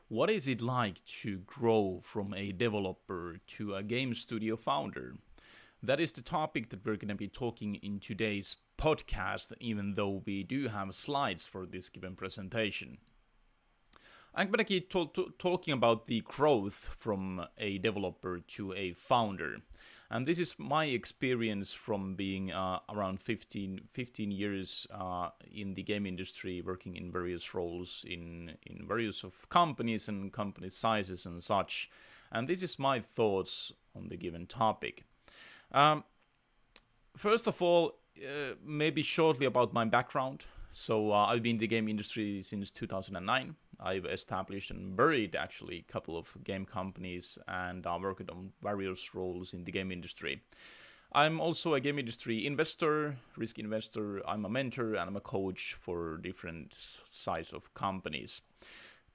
What is it like to grow from a developer to a game studio founder? That is the topic that we're going to be talking in today's podcast, even though we do have slides for this given presentation. I'm going to keep talking about the growth from a developer to a founder. And this is my experience from being around 15 years in the game industry, working in various roles in various of companies and company sizes and such. And this is my thoughts on the given topic. Um, First of all, maybe shortly about my background. So I've been in the game industry since 2009. I've established and buried actually a couple of game companies and worked on various roles in the game industry. I'm also a game industry investor, risk investor. I'm a mentor and I'm a coach for different size of companies.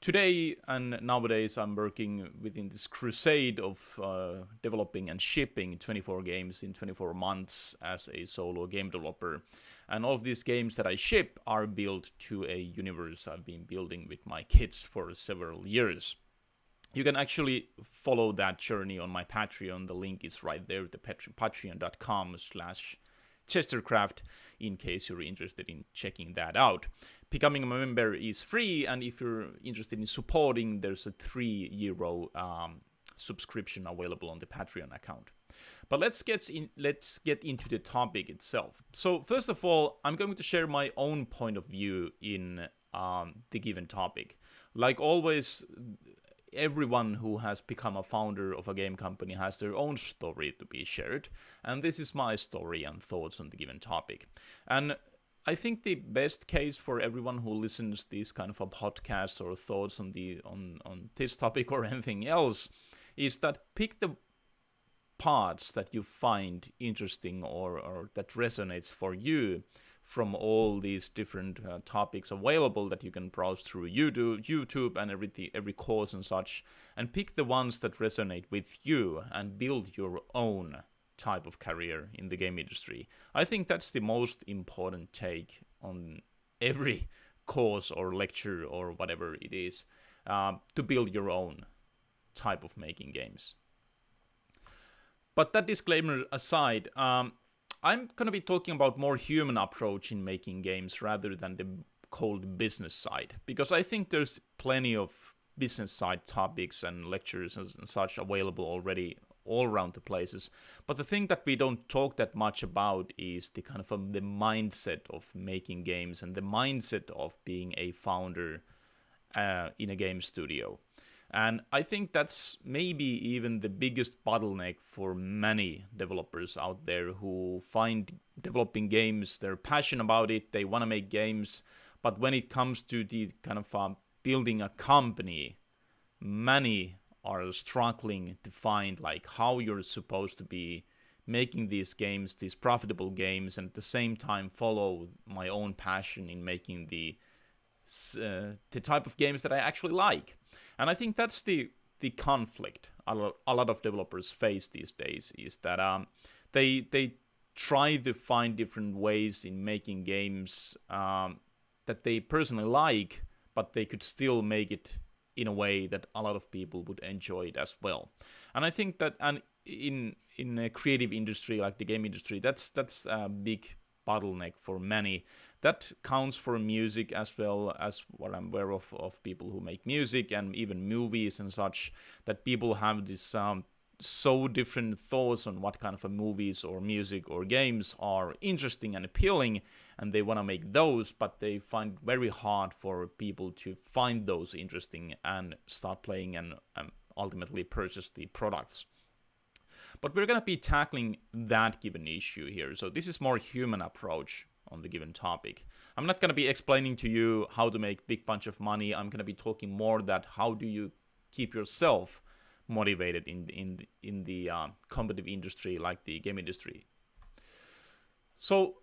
Today and nowadays, I'm working within this crusade of developing and shipping 24 games in 24 months as a solo game developer. And all of these games that I ship are built to a universe I've been building with my kids for several years. You can actually follow that journey on my Patreon. The link is right there, the patreon.com/Chestercraft, in case you're interested in checking that out. Becoming a member is free, and if you're interested in supporting, there's a €3 subscription available on the Patreon account. But let's get into the topic itself. So first of all, I'm going to share my own point of view in the given topic. Like always, everyone who has become a founder of a game company has their own story to be shared, and this is my story and thoughts on the given topic. And I think the best case for everyone who listens to this kind of a podcast or thoughts on this topic or anything else is that pick the parts that you find interesting or that resonates for you from all these different topics available that you can browse through YouTube and every course and such, and pick the ones that resonate with you and build your own type of career in the game industry. I think that's the most important take on every course or lecture or whatever it is, to build your own type of making games. But that disclaimer aside, I'm going to be talking about more human approach in making games rather than the cold business side, because I think there's plenty of business side topics and lectures and such available already all around the places. But the thing that we don't talk that much about is the kind of the mindset of making games and the mindset of being a founder in a game studio. And I think that's maybe even the biggest bottleneck for many developers out there who find developing games, they're passionate about it, they want to make games, but when it comes to the kind of building a company, many are struggling to find like how you're supposed to be making these games, these profitable games, and at the same time follow my own passion in making the type of games that I actually like. And I think that's the conflict a lot of developers face these days, is that they try to find different ways in making games that they personally like, but they could still make it in a way that a lot of people would enjoy it as well. And I think that in a creative industry like the game industry, that's a big bottleneck for many. That counts for music as well, as what I'm aware of people who make music and even movies and such, that people have this so different thoughts on what kind of a movies or music or games are interesting and appealing, and they want to make those, but they find it very hard for people to find those interesting and start playing and ultimately purchase the products. But we're going to be tackling that given issue here. So this is more human approach on the given topic. I'm not going to be explaining to you how to make big bunch of money. I'm going to be talking more that how do you keep yourself motivated in the competitive industry like the game industry. So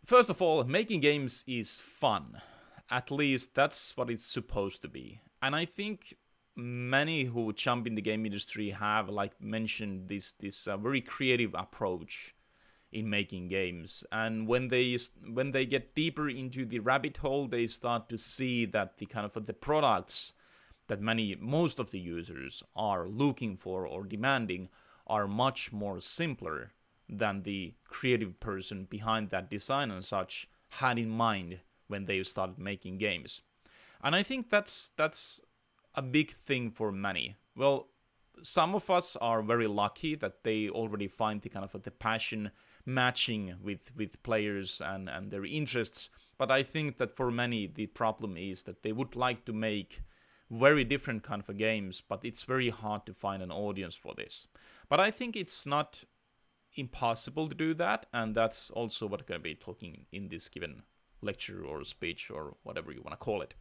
first of all, making games is fun. At least that's what it's supposed to be. And I think many who jump in the game industry have, like mentioned, this very creative approach in making games. And when they get deeper into the rabbit hole, they start to see that the kind of the products that most of the users are looking for or demanding are much more simpler than the creative person behind that design and such had in mind when they started making games. And I think that's a big thing for many. Well, some of us are very lucky that they already find the kind of the passion matching with players and their interests. But I think that for many, the problem is that they would like to make very different kind of games, but it's very hard to find an audience for this. But I think it's not impossible to do that, and that's also what I'm going to be talking in this given lecture or speech or whatever you want to call it.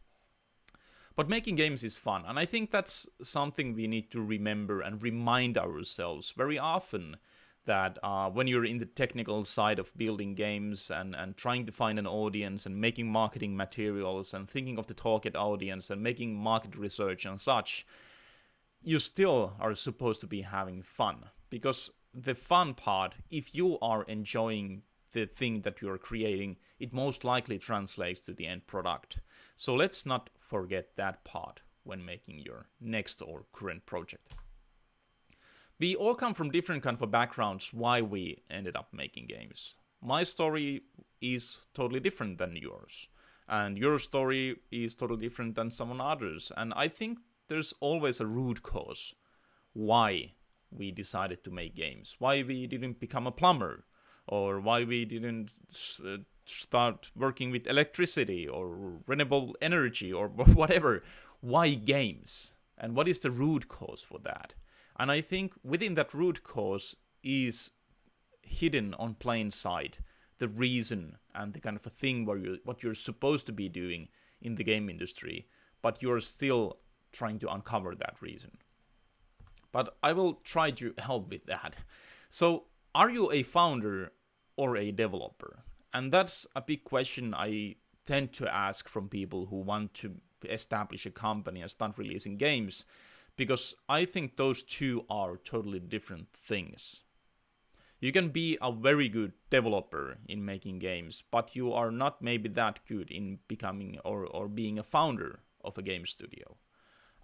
But making games is fun, and I think that's something we need to remember and remind ourselves very often, that when you're in the technical side of building games and trying to find an audience and making marketing materials and thinking of the target audience and making market research and such, you still are supposed to be having fun. Because the fun part, if you are enjoying the thing that you're creating, it most likely translates to the end product. So let's not forget that part when making your next or current project. We all come from different kind of backgrounds why we ended up making games. My story is totally different than yours, and your story is totally different than someone other's. And I think there's always a root cause why we decided to make games, why we didn't become a plumber, or why we didn't start working with electricity or renewable energy or whatever. Why games? And what is the root cause for that? And I think within that root cause is hidden on plain sight the reason and the kind of a thing what you're supposed to be doing in the game industry, but you're still trying to uncover that reason. But I will try to help with that. So, are you a founder or a developer? And that's a big question I tend to ask from people who want to establish a company and start releasing games, because I think those two are totally different things. You can be a very good developer in making games, but you are not maybe that good in becoming or being a founder of a game studio.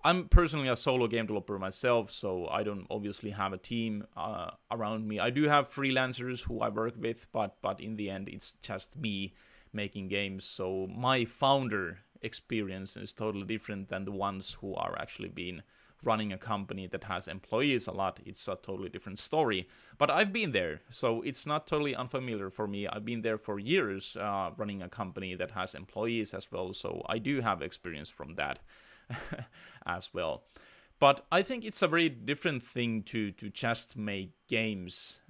I'm personally a solo game developer myself, so I don't obviously have a team around me. I do have freelancers who I work with, but in the end it's just me making games. So my founder experience is totally different than the ones who are actually been running a company that has employees a lot. It's a totally different story. But I've been there, so it's not totally unfamiliar for me. I've been there for years running a company that has employees as well, so I do have experience from that as well. But I think it's a very different thing to just make games,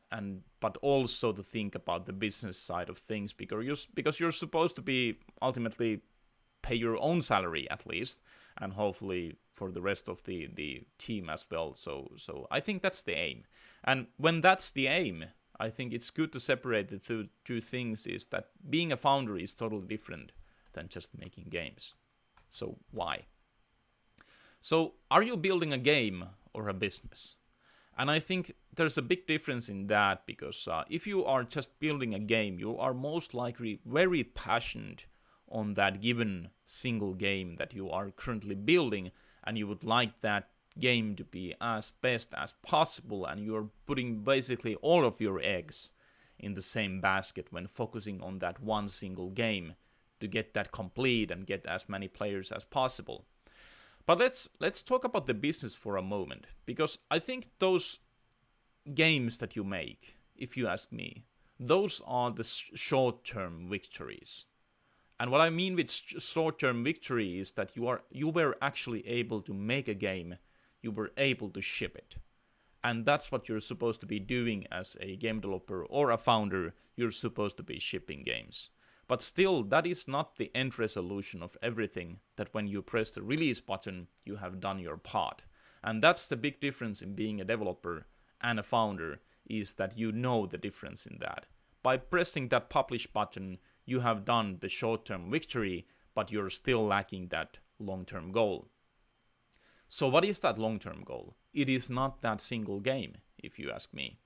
but also to think about the business side of things, because you're supposed to be ultimately pay your own salary at least, and hopefully for the rest of the team as well. So I think that's the aim. And when that's the aim, I think it's good to separate the two things, is that being a founder is totally different than just making games. So why? So are you building a game or a business? And I think there's a big difference in that, because if you are just building a game, you are most likely very passionate on that given single game that you are currently building, and you would like that game to be as best as possible, and you're putting basically all of your eggs in the same basket when focusing on that one single game to get that complete and get as many players as possible. But let's talk about the business for a moment, because I think those games that you make, if you ask me, those are the short-term victories. And what I mean with short-term victory is that you were actually able to make a game, you were able to ship it. And that's what you're supposed to be doing as a game developer or a founder. You're supposed to be shipping games. But still, that is not the end resolution of everything, that when you press the release button, you have done your part. And that's the big difference in being a developer and a founder, is that you know the difference in that. By pressing that publish button, you have done the short-term victory, but you're still lacking that long-term goal. So what is that long-term goal? It is not that single game, if you ask me.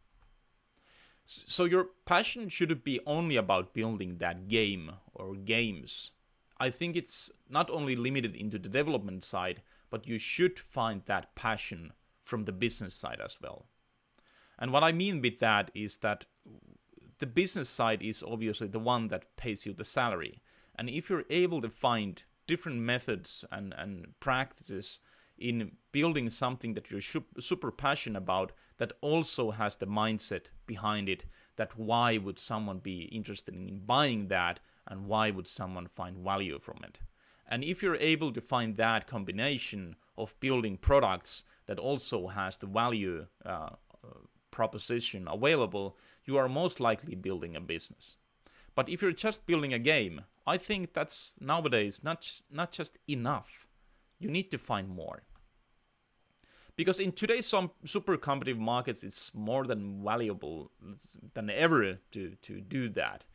So your passion shouldn't be only about building that game or games. I think it's not only limited into the development side, but you should find that passion from the business side as well. And what I mean with that is that the business side is obviously the one that pays you the salary. And if you're able to find different methods and practices in building something that you're super passionate about, that also has the mindset behind it, that why would someone be interested in buying that, and why would someone find value from it? And if you're able to find that combination of building products that also has the value proposition available, you are most likely building a business. But if you're just building a game, I think that's nowadays not just enough. You need to find more. Because in today's super competitive markets, it's more than valuable than ever to do that.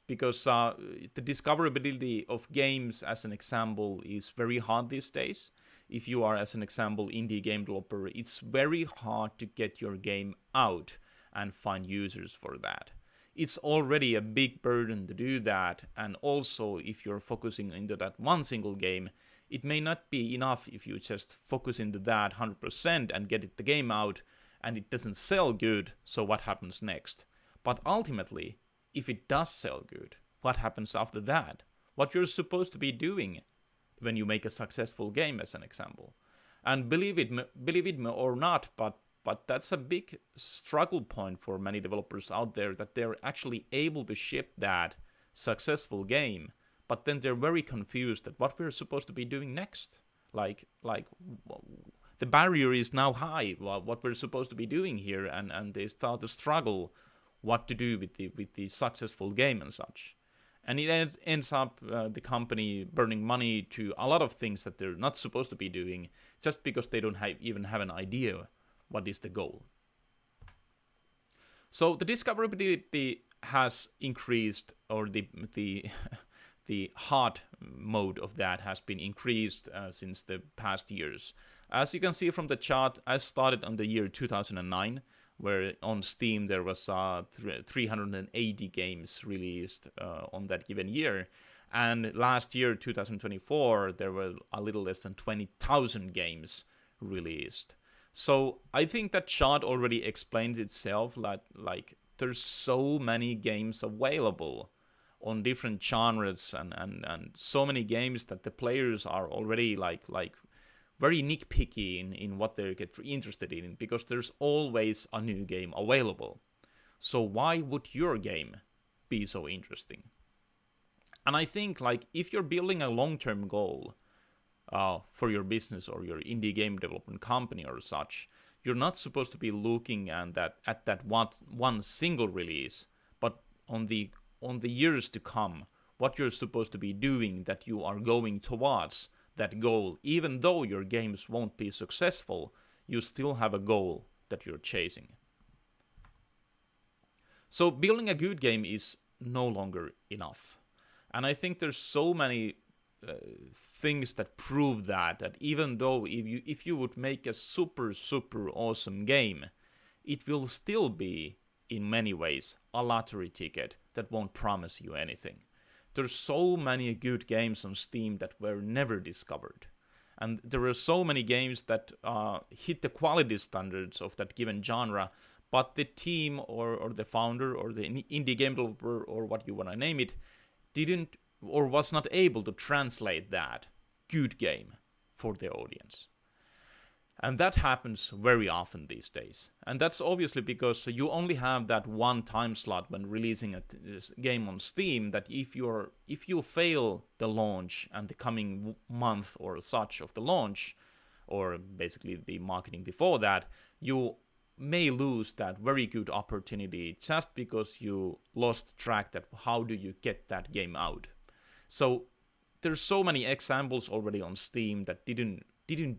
Because the discoverability of games, as an example, is very hard these days. If you are, as an example, indie game developer, it's very hard to get your game out and find users for that. It's already a big burden to do that, and also if you're focusing into that one single game, it may not be enough if you just focus into that 100% and get the game out, and it doesn't sell good, so what happens next? But ultimately, if it does sell good, what happens after that? What you're supposed to be doing when you make a successful game, as an example. And believe it or not, but that's a big struggle point for many developers out there, that they're actually able to ship that successful game, but then they're very confused at what we're supposed to be doing next. Like the barrier is now high, what we're supposed to be doing here, and they start to struggle what to do with the successful game and such. And it ends up the company burning money to a lot of things that they're not supposed to be doing, just because they don't even have an idea what is the goal. So the discoverability has increased, or the hard mode of that has been increased since the past years. As you can see from the chart, I started on the year 2009, where on Steam there was 380 games released on that given year. And last year, 2024, there were a little less than 20,000 games released. So I think that chart already explains itself, like there's so many games available on different genres, and so many games that the players are already like very nitpicky in what they get interested in, because there's always a new game available. So why would your game be so interesting? And I think, like, if you're building a long-term goal for your business or your indie game development company or such, you're not supposed to be looking at that one single release, but on the years to come, what you're supposed to be doing, that you are going towards that goal. Even though your games won't be successful, you still have a goal that you're chasing. So building a good game is no longer enough. And I think there's so many things that prove that even though if you would make a super awesome game, it will still be in many ways a lottery ticket that won't promise you anything. There's so many good games on Steam that were never discovered. And there are so many games that hit the quality standards of that given genre, but the team or the founder or the indie game developer, or what you want to name it, didn't or was not able to translate that good game for the audience. And that happens very often these days. And that's obviously because you only have that one time slot when releasing a game on Steam, that if you fail the launch and the coming month or such of the launch, or basically the marketing before that, you may lose that very good opportunity just because you lost track that how do you get that game out. So there's so many examples already on Steam that didn't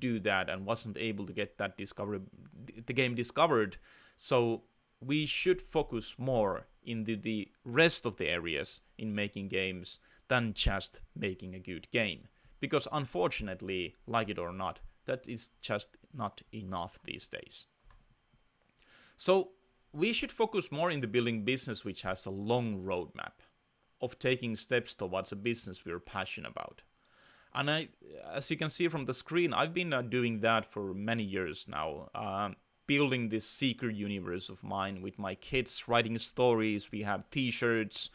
do that and wasn't able to get that the game discovered. So we should focus more in the rest of the areas in making games than just making a good game. Because unfortunately, like it or not, that is just not enough these days. So we should focus more in the building business which has a long roadmap of taking steps towards a business we're passionate about. And as you can see from the screen, I've been doing that for many years now. Building this secret universe of mine with my kids, writing stories. We have t-shirts,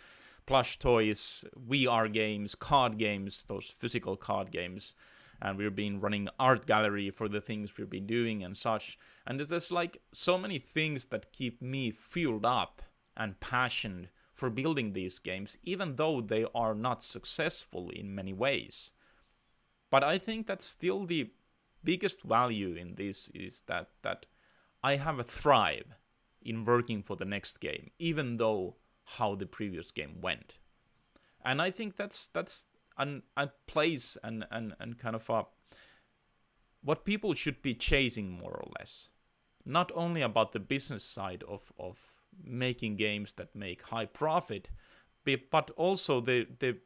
plush toys, VR games, card games, those physical card games. And we've been running art gallery for the things we've been doing and such. And there's like so many things that keep me fueled up and passionate for building these games, even though they are not successful in many ways. But I think that still the biggest value in this is that I have a thrive in working for the next game, even though how the previous game went. And I think that's a place and kind of a what people should be chasing more or less. Not only about the business side of making games that make high profit, but also the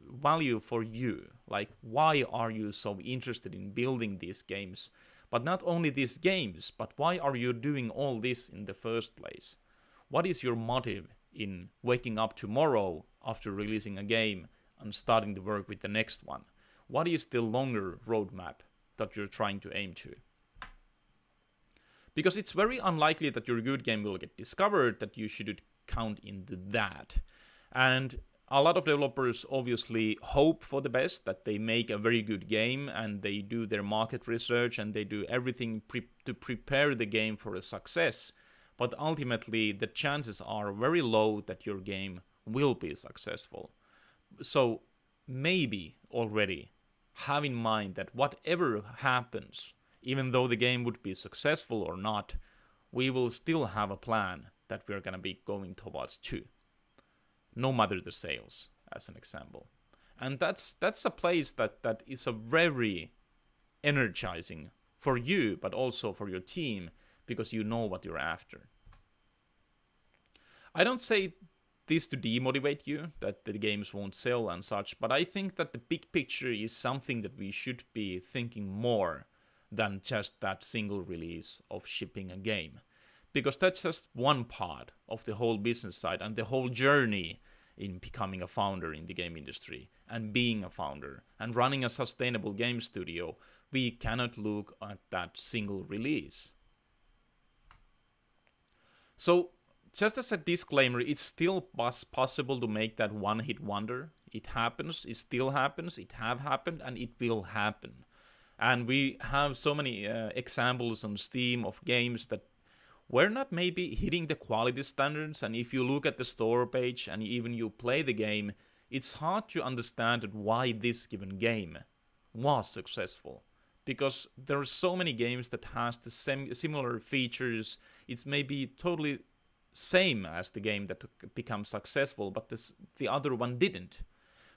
value for you. Like, why are you so interested in building these games? But not only these games, but why are you doing all this in the first place? What is your motive in waking up tomorrow after releasing a game and starting to work with the next one? What is the longer roadmap that you're trying to aim to? Because it's very unlikely that your good game will get discovered, that you should count into that. And a lot of developers obviously hope for the best, that they make a very good game and they do their market research and they do everything to prepare the game for a success. But ultimately, the chances are very low that your game will be successful. So maybe already have in mind that whatever happens, even though the game would be successful or not, we will still have a plan that we're going to be going towards too. No matter the sales, as an example. And that's a place that is a very energizing for you, but also for your team, because you know what you're after. I don't say this to demotivate you, that the games won't sell and such, but I think that the big picture is something that we should be thinking more than just that single release of shipping a game. Because that's just one part of the whole business side and the whole journey in becoming a founder in the game industry and being a founder and running a sustainable game studio. We cannot look at that single release. So, just as a disclaimer, it's still possible to make that one-hit wonder. It happens, it still happens, it have happened, and it will happen. And we have so many examples on Steam of games that were not maybe hitting the quality standards, and if you look at the store page and even you play the game, it's hard to understand why this given game was successful. Because there are so many games that has the similar features. It's maybe totally same as the game that becomes successful, but the other one didn't.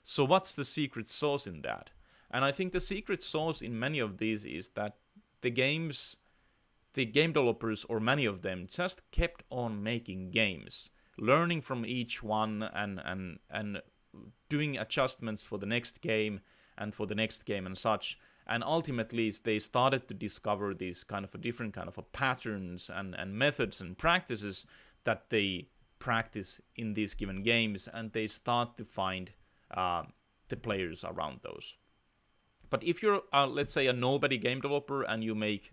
So what's the secret sauce in that? And I think the secret sauce in many of these is that the game developers, or many of them, just kept on making games, learning from each one and doing adjustments for the next game and for the next game and such. And ultimately, they started to discover these kind of a different kind of a patterns and methods and practices that they practice in these given games, and they start to find the players around those. But if you're, let's say, a nobody game developer and you make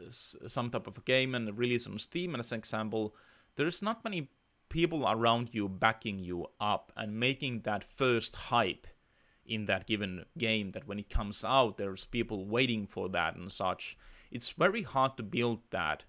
some type of a game and release on Steam, as an example, there's not many people around you backing you up and making that first hype in that given game, that when it comes out, there's people waiting for that and such. It's very hard to build that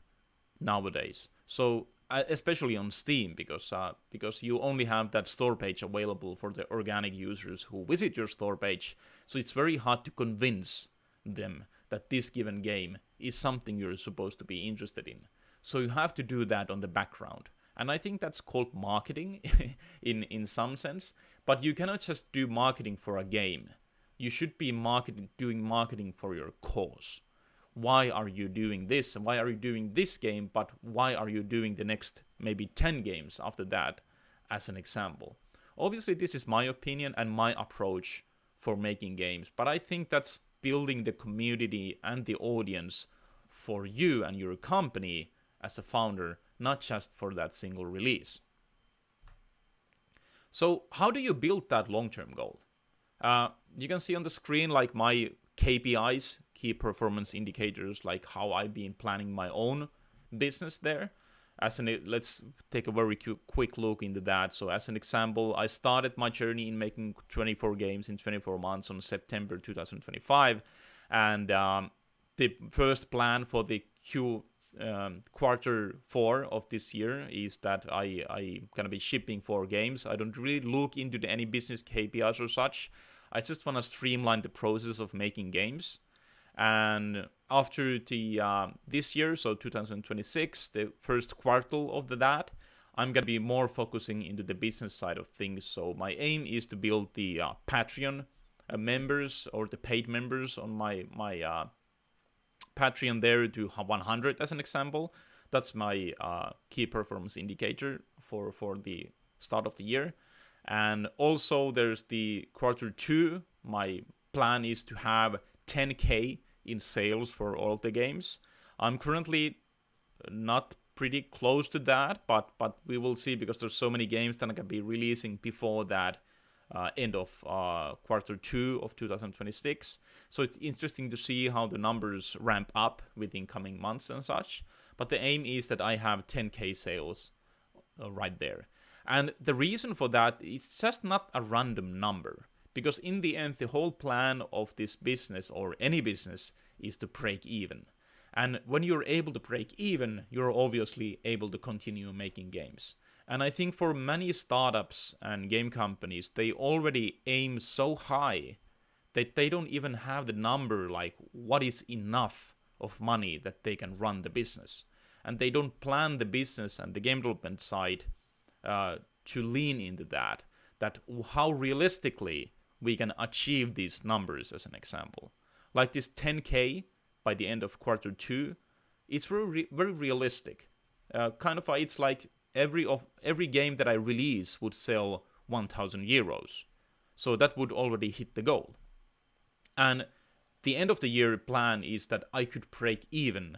nowadays. So especially on Steam, because you only have that store page available for the organic users who visit your store page. So it's very hard to convince them that this given game is something you're supposed to be interested in. So you have to do that on the background. And I think that's called marketing in some sense. But you cannot just do marketing for a game. You should be doing marketing for your cause. Why are you doing this? Why are you doing this game? But why are you doing the next maybe 10 games after that, as an example? Obviously, this is my opinion and my approach for making games. But I think that's building the community and the audience for you and your company as a founder, not just for that single release. So how do you build that long-term goal? You can see on the screen like my KPIs, key performance indicators, like how I've been planning my own business there. Let's take a very quick look into that. So as an example, I started my journey in making 24 games in 24 months on September 2025, and the first plan for the quarter 4 of this year is that I gonna be shipping 4 games. I don't really look into any business KPIs or such. I just want to streamline the process of making games. And after this year, so 2026, the first quarter of that, I'm gonna be more focusing into the business side of things. So my aim is to build the Patreon members, or the paid members on my Patreon there to 100 as an example. That's my key performance indicator for the start of the year. And also there's the quarter 2. My plan is to have 10k in sales for all the games. I'm currently not pretty close to that, but we will see, because there's so many games that I can be releasing before that end of quarter 2 of 2026. So it's interesting to see how the numbers ramp up within coming months and such. But the aim is that I have 10k sales right there. And the reason for that is just not a random number. Because in the end, the whole plan of this business, or any business, is to break even. And when you're able to break even, you're obviously able to continue making games. And I think for many startups and game companies, they already aim so high that they don't even have the number, like what is enough of money that they can run the business. And they don't plan the business and the game development side to lean into that how realistically we can achieve these numbers, as an example. Like this 10k by the end of quarter 2 is very realistic. It's like every game that I release would sell 1,000 euros. So that would already hit the goal. And the end of the year plan is that I could break even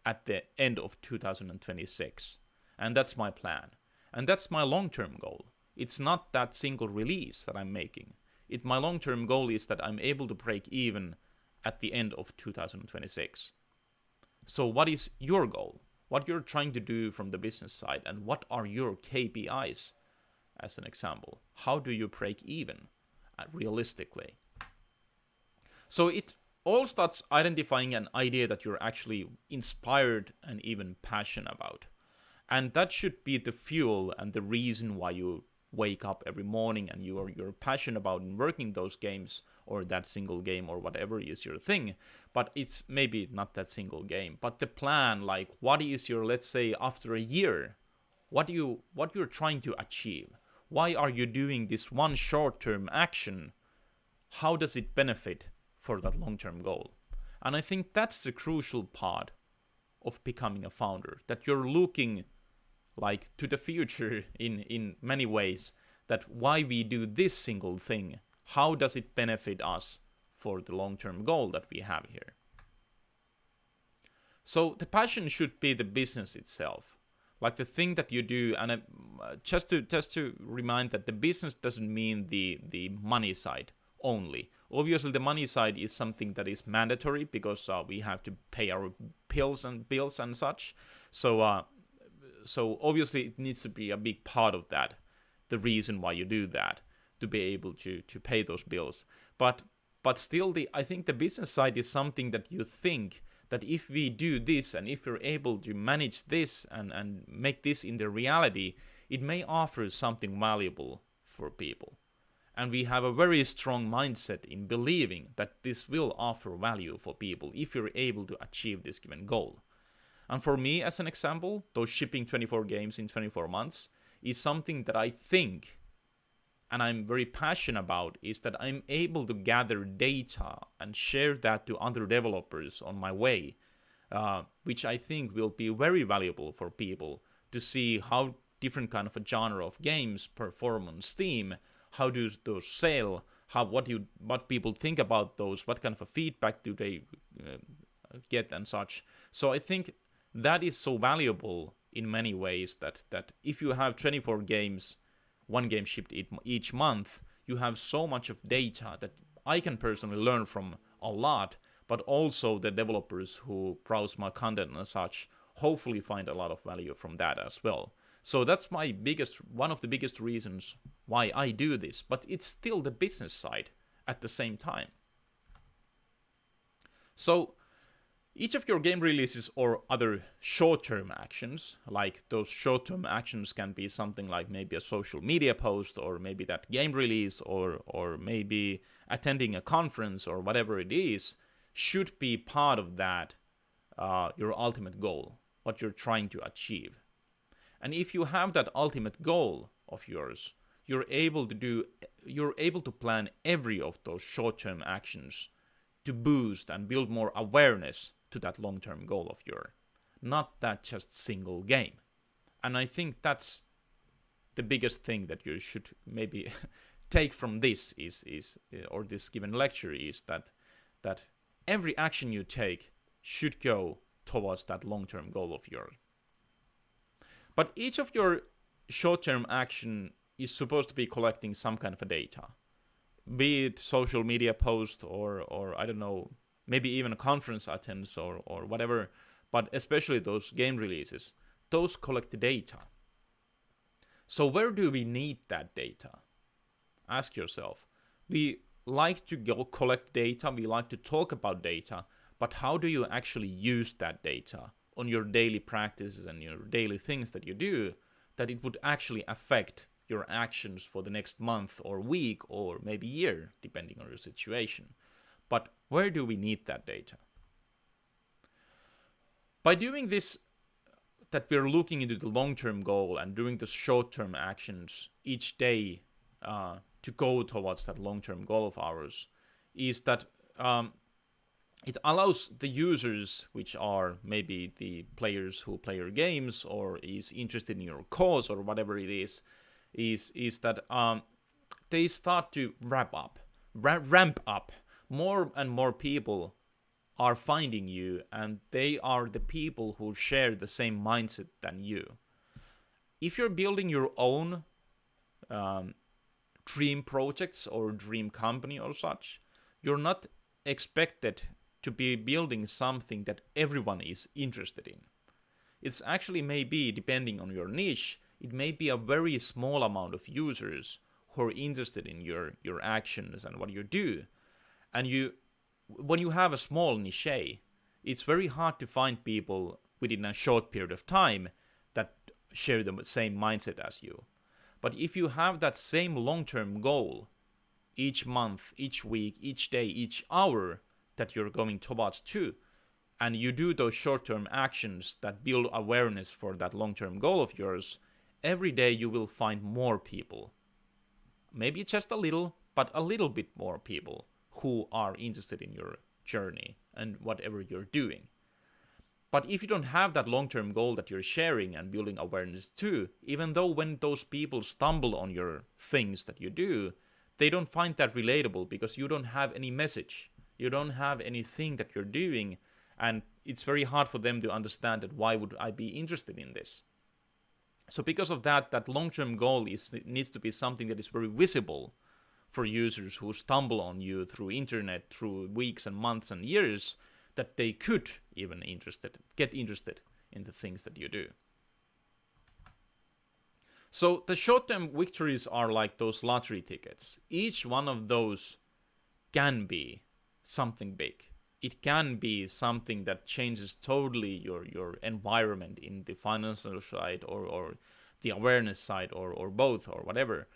at the end of 2026. And that's my plan. And that's my long-term goal. It's not that single release that I'm making. My long-term goal is that I'm able to break even at the end of 2026. So what is your goal? What you're trying to do from the business side, and what are your KPIs, as an example? How do you break even realistically? So it all starts identifying an idea that you're actually inspired and even passionate about. And that should be the fuel and the reason why you wake up every morning, and you're passionate about working those games, or that single game, or whatever is your thing. But it's maybe not that single game, but the plan, like what is your, let's say after a year, what you're trying to achieve. Why are you doing this one short-term action? How does it benefit for that long-term goal? And I think that's the crucial part of becoming a founder, that you're looking like to the future in many ways, that why we do this single thing, how does it benefit us for the long-term goal that we have here. So the passion should be the business itself, like the thing that you do. And just to remind that the business doesn't mean the money side only. Obviously the money side is something that is mandatory, because we have to pay our bills and such. So obviously it needs to be a big part of that, the reason why you do that, to be able to pay those bills. But still, I think the business side is something that you think that if we do this, and if we're able to manage this and make this in the reality, it may offer something valuable for people. And we have a very strong mindset in believing that this will offer value for people if you're able to achieve this given goal. And for me, as an example, those shipping 24 games in 24 months is something that I think, and I'm very passionate about, is that I'm able to gather data and share that to other developers on my way, which I think will be very valuable for people to see how different kind of a genre of games perform on Steam, how do those sell, what people think about those, what kind of a feedback do they get and such. So I think that is so valuable in many ways, that if you have 24 games, one game shipped each month, you have so much of data that I can personally learn from a lot, but also the developers who browse my content and such hopefully find a lot of value from that as well. So that's one of the biggest reasons why I do this, but it's still the business side at the same time. So each of your game releases or other short-term actions, like those short-term actions can be something like maybe a social media post, or maybe that game release, or maybe attending a conference, or whatever it is, should be part of that, your ultimate goal, what you're trying to achieve. And if you have that ultimate goal of yours, you're able to plan every of those short-term actions to boost and build more awareness to that long-term goal of yours, not that just single game. And I think that's the biggest thing that you should maybe take from this or this given lecture is that every action you take should go towards that long-term goal of yours. But each of your short-term action is supposed to be collecting some kind of a data, be it social media post or I don't know, maybe even a conference attendance or whatever, but especially those game releases, those collect the data. So where do we need that data? Ask yourself. We like to go collect data, we like to talk about data, but how do you actually use that data on your daily practices and your daily things that you do, that it would actually affect your actions for the next month or week or maybe year, depending on your situation. But where do we need that data? By doing this, that we're looking into the long-term goal and doing the short-term actions each day to go towards that long-term goal of ours, is that it allows the users, which are maybe the players who play your games or is interested in your cause or whatever it is that they start to ramp up. More and more people are finding you, and they are the people who share the same mindset than you. If you're building your own dream projects or dream company or such, you're not expected to be building something that everyone is interested in. It's actually maybe, depending on your niche, it may be a very small amount of users who are interested in your actions and what you do. And when you have a small niche, it's very hard to find people within a short period of time that share the same mindset as you. But if you have that same long-term goal, each month, each week, each day, each hour that you're going towards to, and you do those short-term actions that build awareness for that long-term goal of yours, every day you will find more people. Maybe just a little, but a little bit more people who are interested in your journey and whatever you're doing. But if you don't have that long-term goal that you're sharing and building awareness to, even though when those people stumble on your things that you do, they don't find that relatable because you don't have any message. You don't have anything that you're doing, and it's very hard for them to understand that why would I be interested in this. So because of that, that long-term goal needs to be something that is very visible for users who stumble on you through internet, through weeks and months and years, that they could even get interested in the things that you do. So the short-term victories are like those lottery tickets. Each one of those can be something big. It can be something that changes totally your environment in the financial side or the awareness side or both or whatever.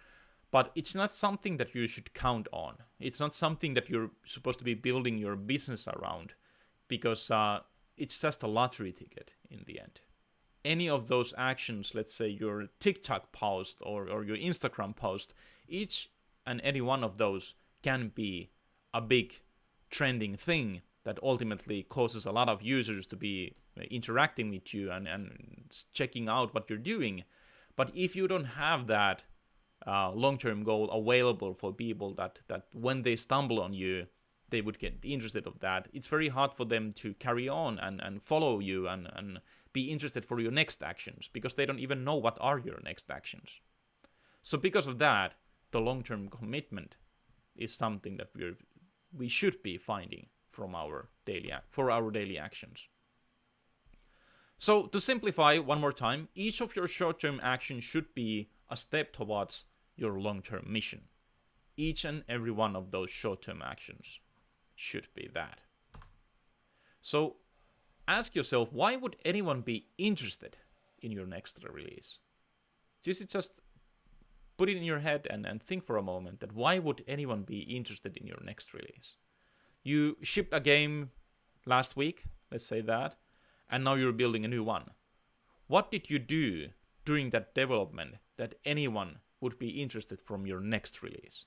But it's not something that you should count on. It's not something that you're supposed to be building your business around, because it's just a lottery ticket in the end. Any of those actions, let's say your TikTok post or your Instagram post, each and any one of those can be a big trending thing that ultimately causes a lot of users to be interacting with you and checking out what you're doing. But if you don't have that long-term goal available for people that when they stumble on you, they would get interested of that, it's very hard for them to carry on and follow you and be interested for your next actions, because they don't even know what are your next actions. So because of that, the long-term commitment is something that we should be finding from our daily actions. So to simplify one more time, each of your short-term actions should be a step towards your long-term mission. Each and every one of those short-term actions should be that. So ask yourself, why would anyone be interested in your next release? Just put it in your head and think for a moment that why would anyone be interested in your next release? You shipped a game last week, let's say that, and now you're building a new one. What did you do during that development that anyone would be interested from your next release?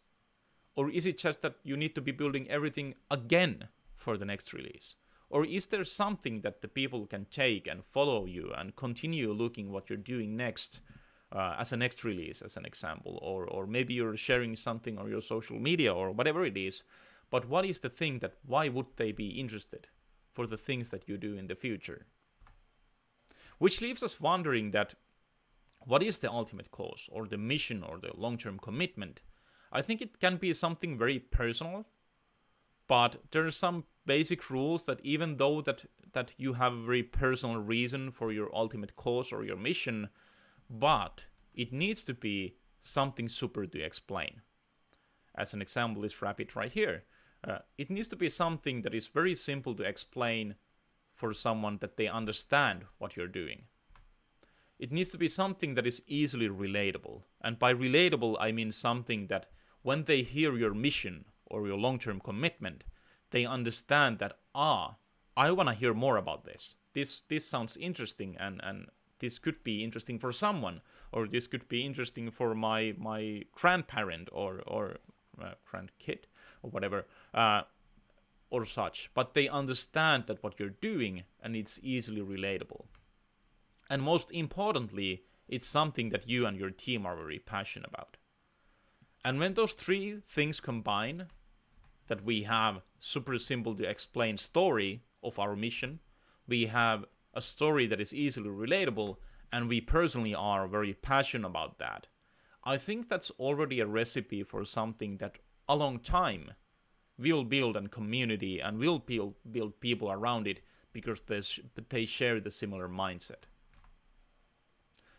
Or is it just that you need to be building everything again for the next release? Or is there something that the people can take and follow you and continue looking what you're doing next as a next release, as an example? Or maybe you're sharing something on your social media or whatever it is. But what is the thing that why would they be interested for the things that you do in the future? Which leaves us wondering that what is the ultimate cause or the mission or the long-term commitment? I think it can be something very personal, but there are some basic rules that even though that you have a very personal reason for your ultimate cause or your mission, but it needs to be something super to explain. As an example, let's wrap it right here. It needs to be something that is very simple to explain for someone that they understand what you're doing. It needs to be something that is easily relatable. And by relatable, I mean something that when they hear your mission or your long-term commitment, they understand that, I want to hear more about this. This sounds interesting and this could be interesting for someone, or this could be interesting for my grandparent or grandkid or whatever, or such. But they understand that what you're doing and it's easily relatable. And most importantly, it's something that you and your team are very passionate about. And when those three things combine, that we have super simple to explain story of our mission, we have a story that is easily relatable, and we personally are very passionate about that, I think that's already a recipe for something that a long time will build a community and will build people around it because they share the similar mindset.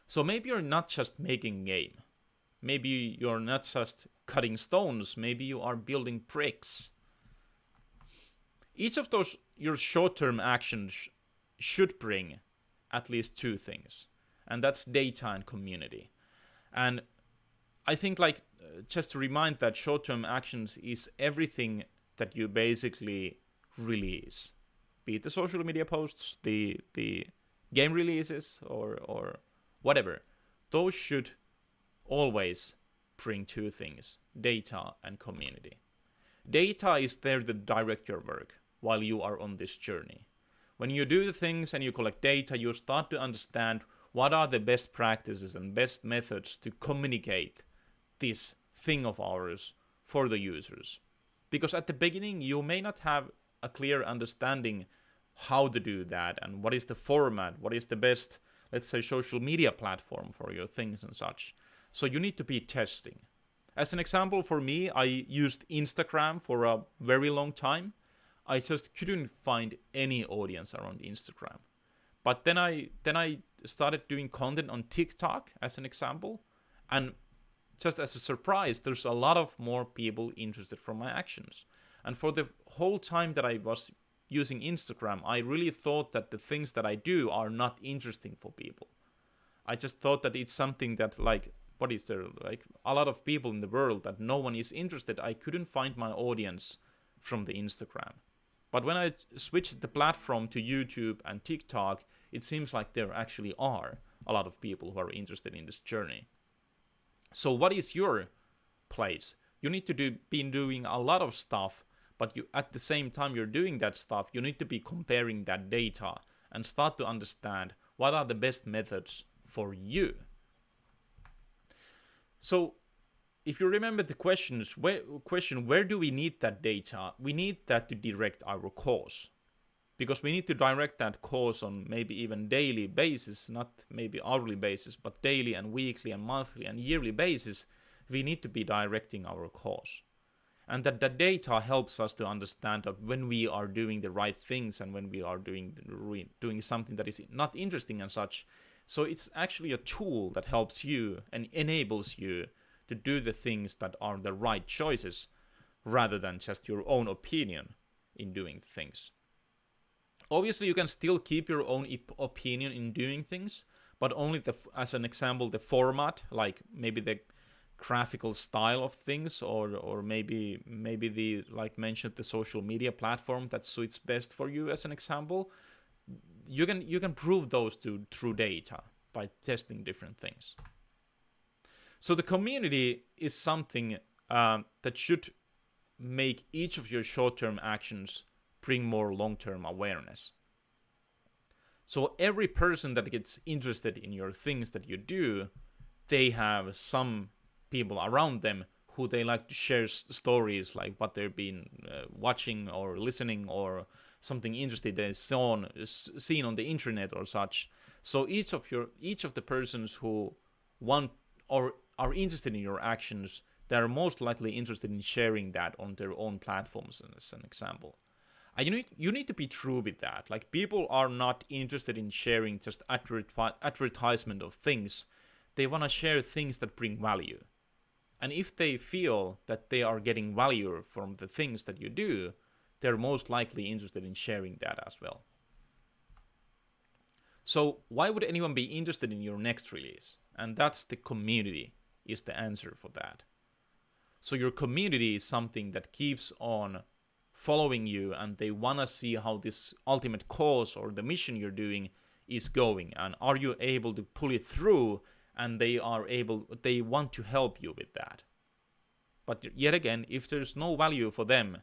So maybe you're not just making a game. Maybe you're not just cutting stones. Maybe you are building bricks. Each of those, your short-term actions should bring at least two things. And that's data and community. And I think just to remind that short-term actions is everything that you basically release. Be it the social media posts, the game releases, or whatever. Those should always bring two things, data and community. Data is there to direct your work while you are on this journey. When you do the things and you collect data, you start to understand what are the best practices and best methods to communicate this thing of ours for the users. Because at the beginning, you may not have a clear understanding how to do that and what is the format, what is the best, let's say, social media platform for your things and such. So you need to be testing. As an example, for me, I used Instagram for a very long time. I just couldn't find any audience around Instagram. But then I started doing content on TikTok, as an example. And just as a surprise, there's a lot of more people interested from my actions. And for the whole time that I was using Instagram, I really thought that the things that I do are not interesting for people. I just thought that it's something that what is there, a lot of people in the world that no one is interested. I couldn't find my audience from the Instagram. But when I switched the platform to YouTube and TikTok, it seems like there actually are a lot of people who are interested in this journey. So what is your place? You need to be doing a lot of stuff, but you at the same time you're doing that stuff, you need to be comparing that data and start to understand what are the best methods for you. So if you remember the question, where do we need that data? We need that to direct our cause. Because we need to direct that cause on maybe even daily basis, not maybe hourly basis, but daily and weekly and monthly and yearly basis, we need to be directing our cause. And that the data helps us to understand that when we are doing the right things and when we are doing something that is not interesting and such. So it's actually a tool that helps you and enables you to do the things that are the right choices rather than just your own opinion in doing things. Obviously, you can still keep your own opinion in doing things, but only as an example, the format, like maybe the graphical style of things, or maybe the, like mentioned, the social media platform that suits best for you as an example. You can prove those through data by testing different things. So the community is something that should make each of your short-term actions bring more long-term awareness. So every person that gets interested in your things that you do, they have some people around them who they like to share stories, like what they've been watching or listening, or something interesting they've seen on the internet or such. So each of the persons who want or are interested in your actions, they're most likely interested in sharing that on their own platforms, as an example. And you need to be true with that. Like, people are not interested in sharing just advertisement of things. They want to share things that bring value. And if they feel that they are getting value from the things that you do, they're most likely interested in sharing that as well. So why would anyone be interested in your next release? And that's the community is the answer for that. So your community is something that keeps on following you, and they want to see how this ultimate cause or the mission you're doing is going, and are you able to pull it through, and they want to help you with that. But yet again, if there's no value for them,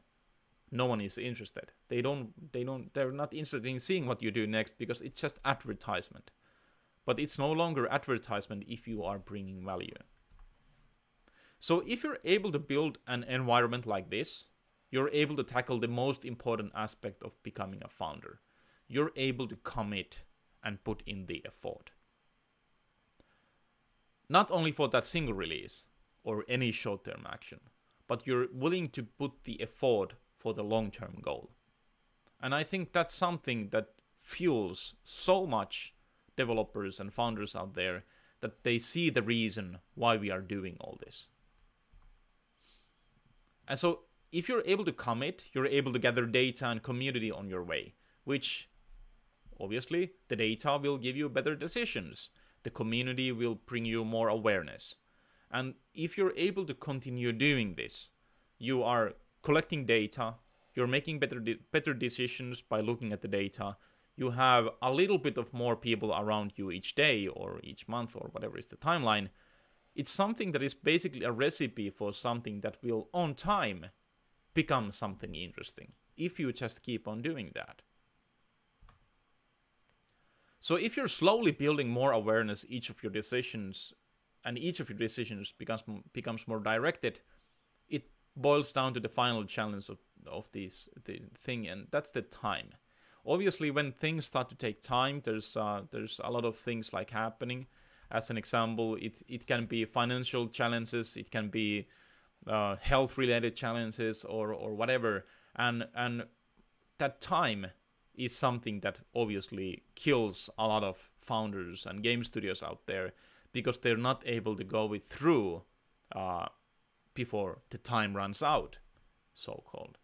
no one is interested. They're not interested in seeing what you do next, because it's just advertisement. But it's no longer advertisement if you are bringing value. So if you're able to build an environment like this, you're able to tackle the most important aspect of becoming a founder. You're able to commit and put in the effort. Not only for that single release or any short-term action, but you're willing to put the effort for the long-term goal. And I think that's something that fuels so much developers and founders out there, that they see the reason why we are doing all this. And so if you're able to commit, you're able to gather data and community on your way, which obviously the data will give you better decisions. The community will bring you more awareness. And if you're able to continue doing this, you are collecting data, you're making better decisions by looking at the data, you have a little bit of more people around you each day or each month or whatever is the timeline. It's something that is basically a recipe for something that will, on time, become something interesting, if you just keep on doing that. So if you're slowly building more awareness each of your decisions, and each of your decisions becomes more directed, it boils down to the final challenge of the thing, and that's the time. Obviously, when things start to take time, there's a lot of things like happening. As an example, it can be financial challenges, it can be health-related challenges, or whatever, and that time is something that obviously kills a lot of founders and game studios out there, because they're not able to go it through before the time runs out, so-called.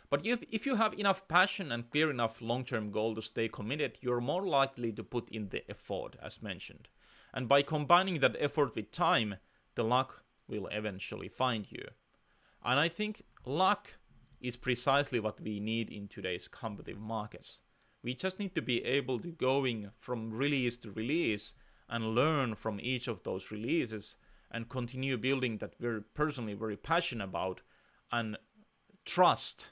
But if you have enough passion and clear enough long-term goal to stay committed, you're more likely to put in the effort, as mentioned. And by combining that effort with time, the luck will eventually find you. And I think luck is precisely what we need in today's competitive markets. We just need to be able to going from release to release and learn from each of those releases and continue building that we're personally very passionate about, and trust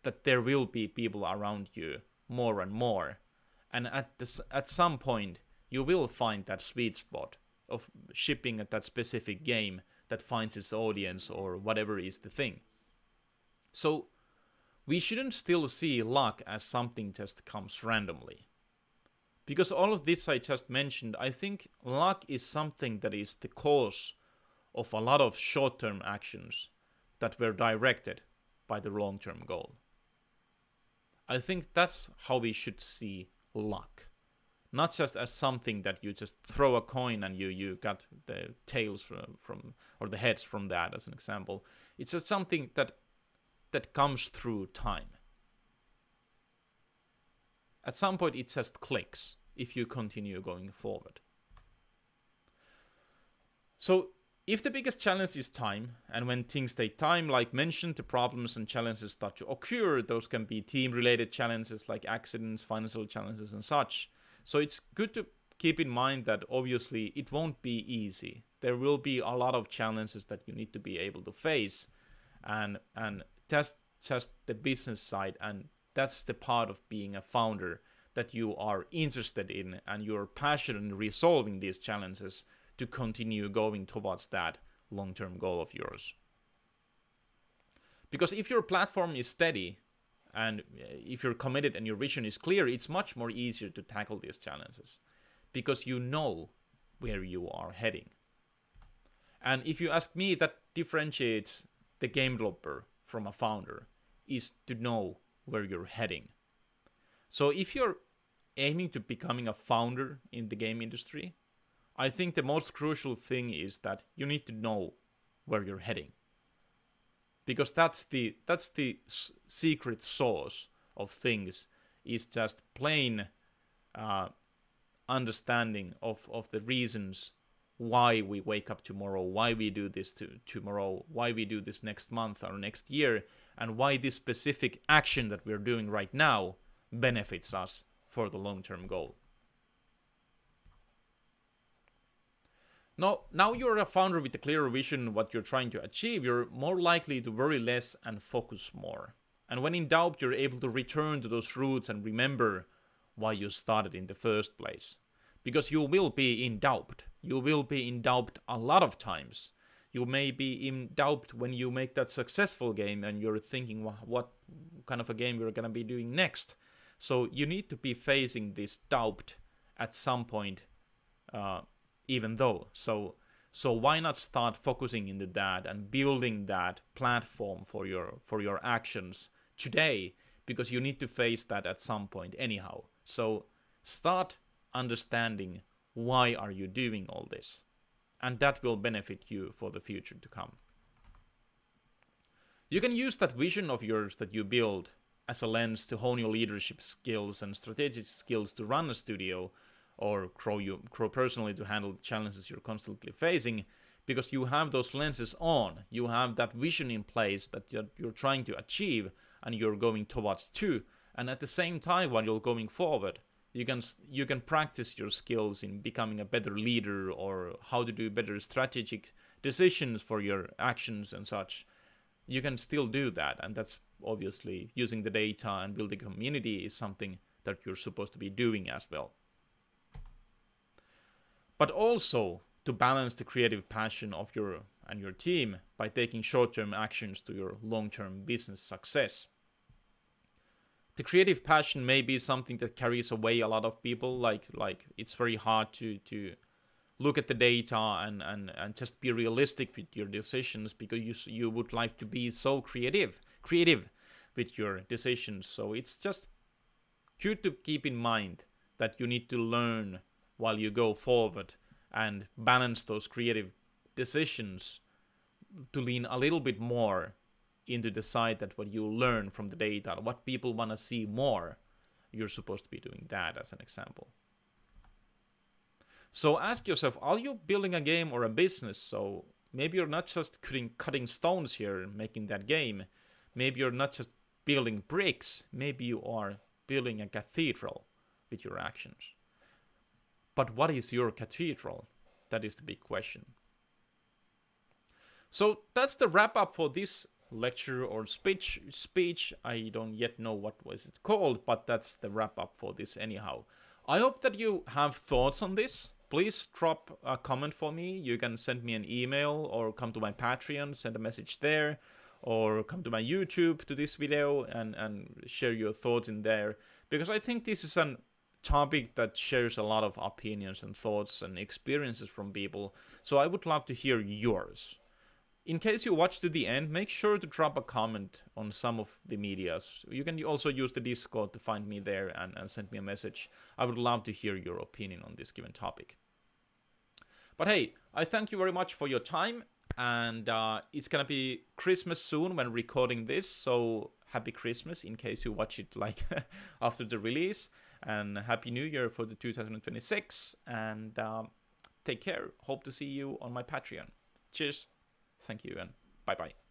that there will be people around you more and more. And at some point, you will find that sweet spot of shipping at that specific game that finds its audience or whatever is the thing. So we shouldn't still see luck as something just comes randomly. Because all of this I just mentioned, I think luck is something that is the cause of a lot of short-term actions that were directed by the long-term goal. I think that's how we should see luck. Not just as something that you just throw a coin and you got the tails from or the heads from that, as an example. It's just something that comes through time. At some point it just clicks if you continue going forward. So if the biggest challenge is time, and when things take time, like mentioned, the problems and challenges start to occur. Those can be team-related challenges like accidents, financial challenges, and such. So it's good to keep in mind that obviously it won't be easy. There will be a lot of challenges that you need to be able to face, and that's just the business side, and that's the part of being a founder that you are interested in, and you're passionate in resolving these challenges to continue going towards that long-term goal of yours. Because if your platform is steady, and if you're committed and your vision is clear, it's much more easier to tackle these challenges because you know where you are heading. And if you ask me, that differentiates the game developer from a founder is to know where you're heading. So if you're aiming to becoming a founder in the game industry, I think the most crucial thing is that you need to know where you're heading. Because that's the secret sauce of things, is just plain understanding of the reasons why we wake up tomorrow, why we do this tomorrow, why we do this next month or next year, and why this specific action that we're doing right now benefits us for the long-term goal. Now you're a founder with a clearer vision what you're trying to achieve, you're more likely to worry less and focus more. And when in doubt, you're able to return to those roots and remember why you started in the first place. Because you will be in doubt. You will be in doubt a lot of times. You may be in doubt when you make that successful game and you're thinking what kind of a game you're going to be doing next. So you need to be facing this doubt at some point, even though. So why not start focusing into that and building that platform for your actions today, because you need to face that at some point anyhow. So start understanding why are you doing all this, and that will benefit you for the future to come. You can use that vision of yours that you build as a lens to hone your leadership skills and strategic skills to run a studio, or grow personally to handle the challenges you're constantly facing, because you have those lenses on. You have that vision in place that you're trying to achieve and you're going towards too. And at the same time, while you're going forward, you can practice your skills in becoming a better leader, or how to do better strategic decisions for your actions and such. You can still do that, and that's obviously using the data and building a community is something that you're supposed to be doing as well. But also to balance the creative passion of your team by taking short-term actions to your long-term business success. The creative passion may be something that carries away a lot of people, like it's very hard to look at the data and just be realistic with your decisions, because you would like to be so creative with your decisions. So it's just good to keep in mind that you need to learn while you go forward and balance those creative decisions to lean a little bit more into the side that what you learn from the data, what people want to see more, you're supposed to be doing that as an example. So ask yourself, are you building a game or a business? So maybe you're not just cutting stones here, making that game. Maybe you're not just building bricks. Maybe you are building a cathedral with your actions. But what is your cathedral? That is the big question. So that's the wrap up for this lecture or speech. I don't yet know what was it called, but that's the wrap up for this anyhow. I hope that you have thoughts on this. Please drop a comment for me. You can send me an email or come to my Patreon, send a message there, or come to my YouTube to this video and share your thoughts in there. Because I think this is an topic that shares a lot of opinions and thoughts and experiences from people. So I would love to hear yours. In case you watch to the end, make sure to drop a comment on some of the medias. You can also use the Discord to find me there and send me a message. I would love to hear your opinion on this given topic. But hey, I thank you very much for your time. And it's gonna be Christmas soon when recording this. So happy Christmas in case you watch it like after the release. And happy New Year for the 2026. And take care. Hope to see you on my Patreon. Cheers. Thank you and bye-bye.